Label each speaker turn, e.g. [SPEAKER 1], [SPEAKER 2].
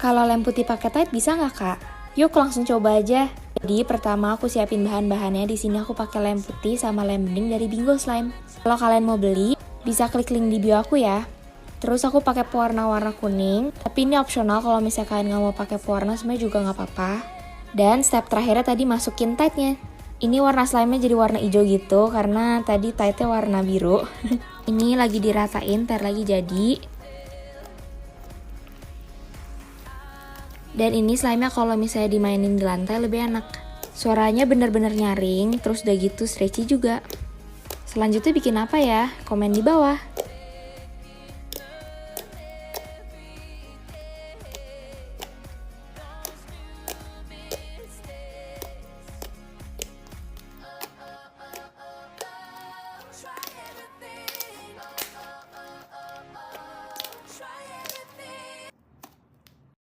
[SPEAKER 1] Kalau lem putih pakai Tide bisa nggak kak? Yuk langsung coba aja. Jadi pertama aku siapin bahan-bahannya. Di sini aku pakai lem putih sama lem bening dari Bingo Slime. Kalau kalian mau beli, bisa klik link di bio aku ya. Terus aku pakai pewarna warna kuning. Tapi ini opsional, kalau misalnya kalian nggak mau pakai pewarna sebenarnya juga nggak apa-apa. Dan step terakhirnya tadi masukin Tide-nya. Ini warna slime-nya jadi warna hijau gitu karena tadi Tide-nya warna biru. Ini lagi diratain, ntar lagi jadi. Dan ini slime-nya kalau misalnya dimainin di lantai lebih enak. Suaranya bener-bener nyaring, terus udah gitu stretchy juga. Selanjutnya bikin apa ya? Komen di bawah.